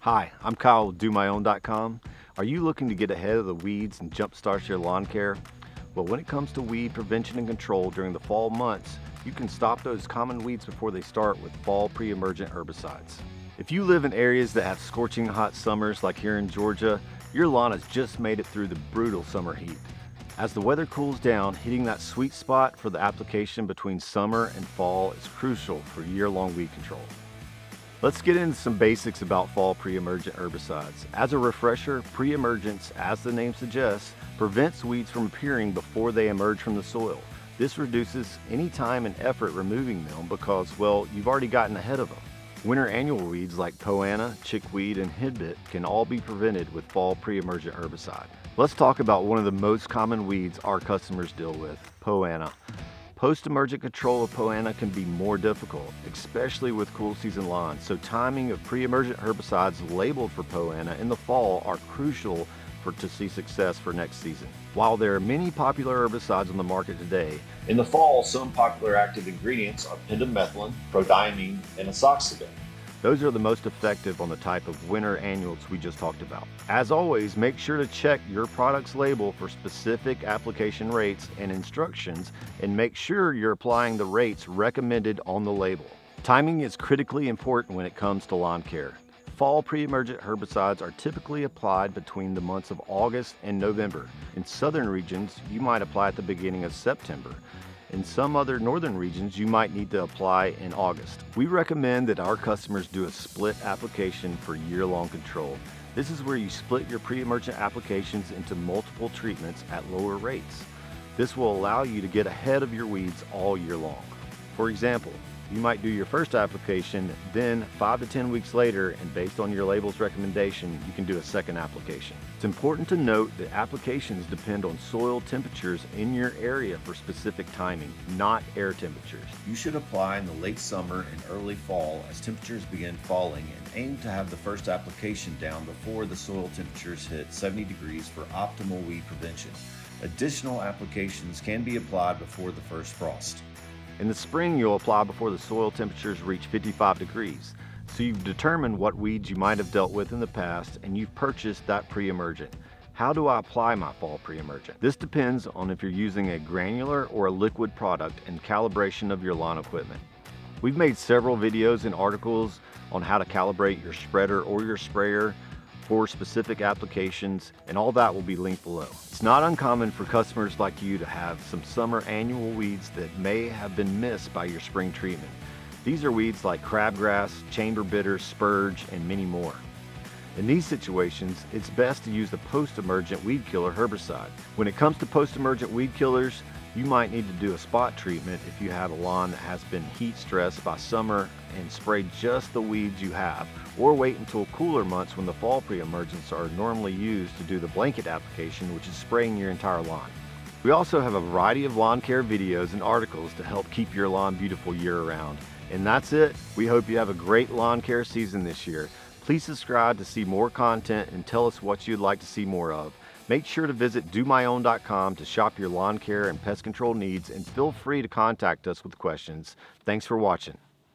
Hi, I'm Kyle with DoMyOwn.com. Are you looking to get ahead of the weeds and jumpstart your lawn care? Well, when it comes to weed prevention and control during the fall months, you can stop those common weeds before they start with fall pre-emergent herbicides. If you live in areas that have scorching hot summers like here in Georgia, your lawn has just made it through the brutal summer heat. As the weather cools down, hitting that sweet spot for the application between summer and fall is crucial for year-long weed control. Let's get into some basics about fall pre-emergent herbicides. As a refresher, pre-emergents, as the name suggests, prevents weeds from appearing before they emerge from the soil. This reduces any time and effort removing them because, well, you've already gotten ahead of them. Winter annual weeds like poana, chickweed, and hidbit can all be prevented with fall pre-emergent herbicide. Let's talk about one of the most common weeds our customers deal with, poana. Post-emergent control of poana can be more difficult, especially with cool season lawns, so timing of pre-emergent herbicides labeled for poana in the fall are crucial to see success for next season. While there are many popular herbicides on the market today, in the fall some popular active ingredients are pendimethalin, prodiamine, and azoxybate. Those are the most effective on the type of winter annuals we just talked about. As always, make sure to check your product's label for specific application rates and instructions, and make sure you're applying the rates recommended on the label. Timing is critically important when it comes to lawn care. Fall pre-emergent herbicides are typically applied between the months of August and November. In southern regions, you might apply at the beginning of September. In some other northern regions, you might need to apply in August. We recommend that our customers do a split application for year-long control. This is where you split your pre-emergent applications into multiple treatments at lower rates. This will allow you to get ahead of your weeds all year long. For example, you might do your first application, then 5 to 10 weeks later, and based on your label's recommendation, you can do a second application. It's important to note that applications depend on soil temperatures in your area for specific timing, not air temperatures. You should apply in the late summer and early fall as temperatures begin falling, and aim to have the first application down before the soil temperatures hit 70 degrees for optimal weed prevention. Additional applications can be applied before the first frost. In the spring, you'll apply before the soil temperatures reach 55 degrees. So you've determined what weeds you might have dealt with in the past, and you've purchased that pre-emergent. How do I apply my fall pre-emergent? This depends on if you're using a granular or a liquid product and calibration of your lawn equipment. We've made several videos and articles on how to calibrate your spreader or your sprayer for specific applications, and all that will be linked below. It's not uncommon for customers like you to have some summer annual weeds that may have been missed by your spring treatment. These are weeds like crabgrass, chamber bitter, spurge, and many more. In these situations, it's best to use the post-emergent weed killer herbicide. When it comes to post-emergent weed killers, you might need to do a spot treatment if you have a lawn that has been heat stressed by summer and spray just the weeds you have, or wait until cooler months when the fall pre-emergents are normally used to do the blanket application, which is spraying your entire lawn. We also have a variety of lawn care videos and articles to help keep your lawn beautiful year-round. And that's it. We hope you have a great lawn care season this year. Please subscribe to see more content and tell us what you'd like to see more of. Make sure to visit DoMyOwn.com to shop your lawn care and pest control needs, and feel free to contact us with questions. Thanks for watching.